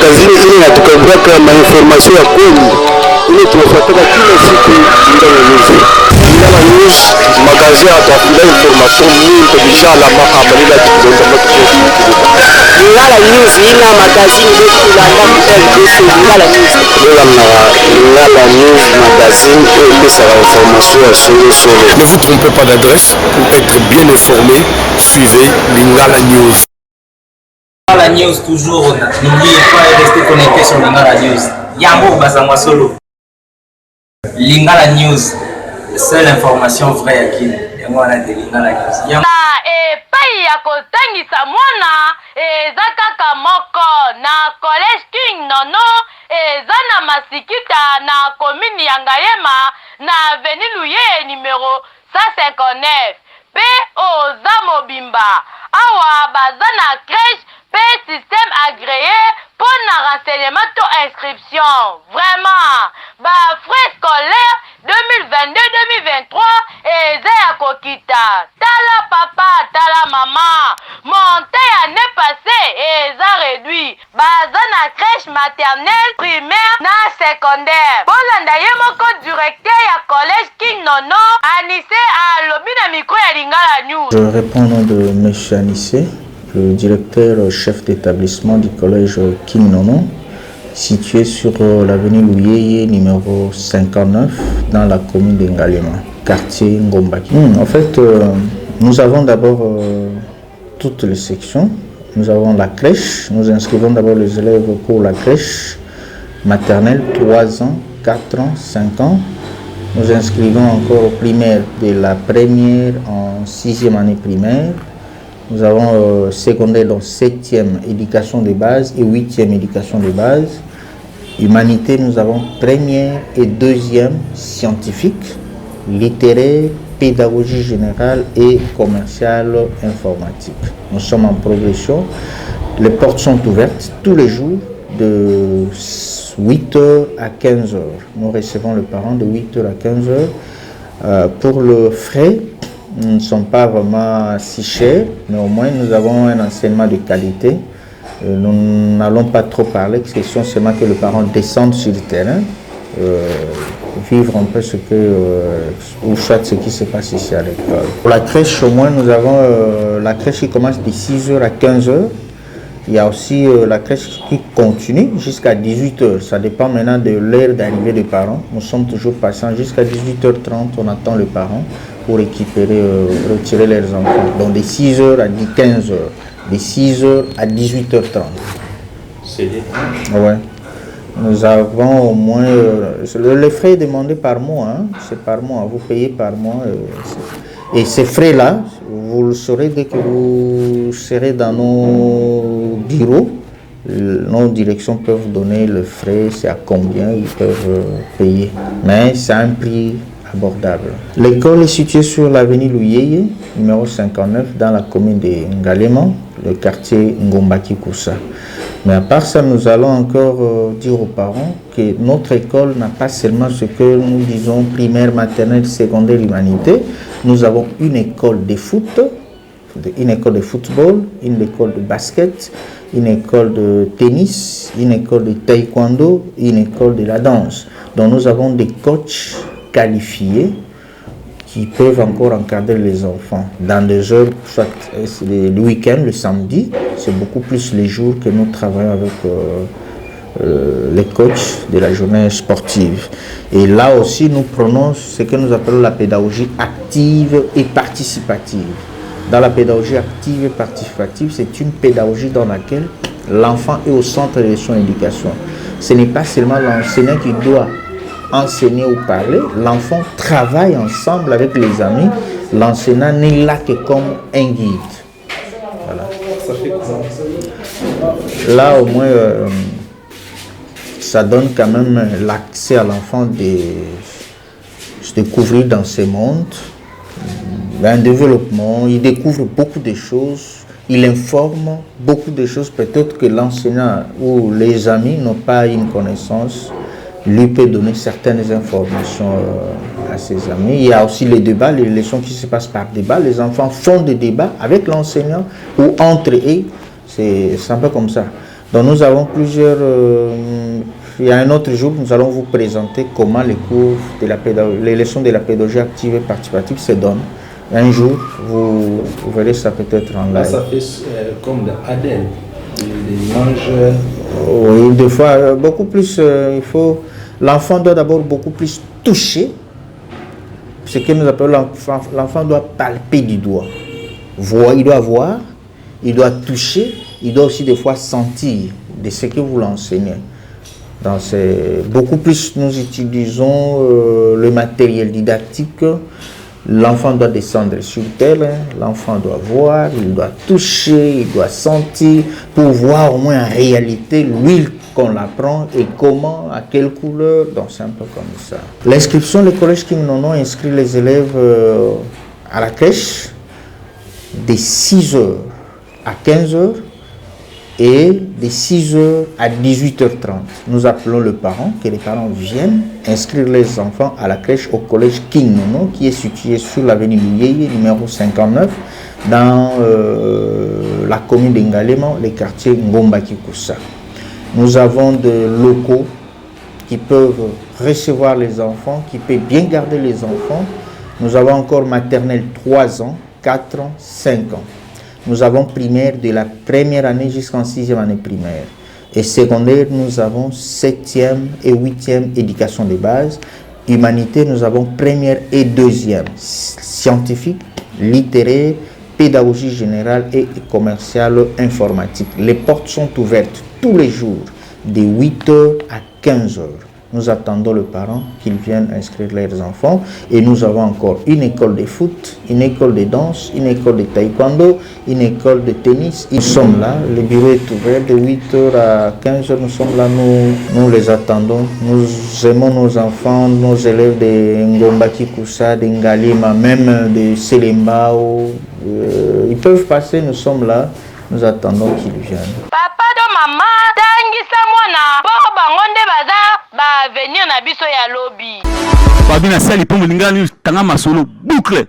magazini ile inatukabraka mainformation ya kweli ile tunafuataka kila siku Lingala News. Lingala News magazin atafunda information mingi déjà la mahabari la kidonda matuko. Lingala News ina magazini yetu kulanda RDC Lingala News. Lingala News magazine et ça la information à solo. Ne vous trompez pas d'adresse pour être bien informé, suivez Lingala News. Lingala News toujours, n'oubliez pas de rester connecté sur Lingala News. Yambo Bazangwa Solo. Lingala News, seule information vraie à qui Yamwana de Lingala News. Epai ya kotangisa mwana eza kaka moko na Collège King Nono eza na Masikita na commune ya Ngayema na avenue Luye numéro 159 pe oza mobimba awa baza na crèche pe système agréé pour na renseignement to inscription. Vraiment ba frais scolaires 2022-2023 eza ya kokita. Tala papa, tala mama. Monté année passée eza réduit. Baza na crèche maternelle, primaire na secondaire. Bolanda ye moko directeur ya Collège King Nono Anissé a lobi na micro ya Lingala News. Je réponds au nom de M. Anissé, le directeur chef d'établissement du collège King Nono, situé sur l'avenue Louyeye numéro 59 dans la commune de Ngalema, quartier Ngombaki. En fait, nous avons d'abord toutes les sections. Nous avons la crèche. Nous inscrivons d'abord les élèves pour la crèche maternelle 3 ans, 4 ans, 5 ans. Nous inscrivons encore au primaire de la première en 6e année primaire. Nous avons secondaire dans 7e éducation de base et 8e éducation de base. Humanité, nous avons première et 2e scientifique, littéraire, pédagogie générale et commerciale informatique. Nous sommes en progression. Les portes sont ouvertes tous les jours de 8h à 15h. Nous recevons le parent de 8h à 15h. Pour le frais, nous ne sommes pas vraiment si chers, mais au moins nous avons un enseignement de qualité. Nous n'allons pas trop parler, question seulement que le parent descende sur le terrain, vivre un peu ou soit ce qui se passe ici à l'école. Pour la crèche, au moins nous avons la crèche qui commence de 6h à 15h. Il y a aussi la crèche qui continue jusqu'à 18h. Ça dépend maintenant de l'heure d'arrivée des parents. Nous sommes toujours patients jusqu'à 18h30. On attend les parents pour récupérer, retirer leurs enfants. Donc de 6h à 15h, de 6h à 18h30. C'est bien. Ouais. Nous avons au moins... les frais demandés par mois, hein. C'est par mois. Vous payez par mois. Et ces frais-là, vous le saurez dès que vous serez dans nos bureaux. Nos directions peuvent donner le frais, c'est à combien ils peuvent payer. Mais c'est un prix abordable. L'école est située sur l'avenue Louyeye, numéro 59, dans la commune de Ngalema, le quartier Ngombaki Koussa. Mais à part ça, nous allons encore dire aux parents que notre école n'a pas seulement ce que nous disons primaire, maternelle, secondaire, humanité. Nous avons une école de foot, une école de football, une école de basket, une école de tennis, une école de taekwondo, une école de la danse. Donc nous avons des coachs qualifiés qui peuvent encore encadrer les enfants dans des heures, soit le week-end, le samedi. C'est beaucoup plus les jours que nous travaillons avec les coachs de la journée sportive. Et là aussi, nous prenons ce que nous appelons la pédagogie active et participative. Dans la pédagogie active et participative, c'est une pédagogie dans laquelle l'enfant est au centre de son éducation. Ce n'est pas seulement l'enseignant qui doit enseigner ou parler, l'enfant travaille ensemble avec les amis, l'enseignant n'est là que comme un guide. Voilà. Là au moins, ça donne quand même l'accès à l'enfant de se découvrir dans ce monde, un développement, il découvre beaucoup de choses, il informe beaucoup de choses, peut-être que l'enseignant ou les amis n'ont pas une connaissance. Lui peut donner certaines informations à ses amis. Il y a aussi les débats, les leçons qui se passent par débat. Les enfants font des débats avec l'enseignant ou entre eux. C'est un peu comme ça. Donc nous avons plusieurs... il y a un autre jour, nous allons vous présenter comment les cours de la les leçons de la pédagogie active et participative se donnent. Un jour, vous verrez ça peut-être en live. Ça fait comme de Adèle, des anges. Oui, des fois, beaucoup plus, il faut... L'enfant doit d'abord beaucoup plus toucher. Ce que nous appelons l'enfant doit palper du doigt. Il doit voir, il doit toucher, il doit aussi des fois sentir de ce que vous l'enseignez. Donc c'est beaucoup plus, nous utilisons le matériel didactique. L'enfant doit descendre sur terre, l'enfant doit voir, il doit toucher, il doit sentir pour voir au moins en réalité l'huile qu'on apprend et comment, à quelle couleur. Donc c'est un peu comme ça. L'inscription, le collège King Nono inscrit les élèves à la crèche de 6h à 15h et de 6h à 18h30. Nous appelons le parent, que les parents viennent inscrire les enfants à la crèche au collège King Nono qui est situé sur l'avenue Louyeye, numéro 59, dans la commune d'Ngalema, le quartier Ngomba-Kikusa. Nous avons des locaux qui peuvent recevoir les enfants, qui peuvent bien garder les enfants. Nous avons encore maternelle 3 ans, 4 ans, 5 ans. Nous avons primaire de la première année jusqu'en 6e année primaire. Et secondaire, nous avons 7e et 8e éducation de base. Humanité, nous avons première et 2e. Scientifique, littéraire, pédagogie générale et commerciale informatique. Les portes sont ouvertes tous les jours de 8h à 15h. Nous attendons les parents qu'ils viennent inscrire leurs enfants et nous avons encore une école de foot, une école de danse, une école de taekwondo, une école de tennis. Ils sont là, le bureau est ouvert de 8h à 15h, nous sommes là, nous les attendons. Nous aimons nos enfants, nos élèves de Ngomba Kikusa, de Ngalema, même de Selembao. Ils peuvent passer, nous sommes là, nous attendons qu'ils viennent. Papa to mama, tangisa mwana, poko bangonde baza, ba venir na biso ya lobby. Babina sali pour mulingani tanga masolo boucle.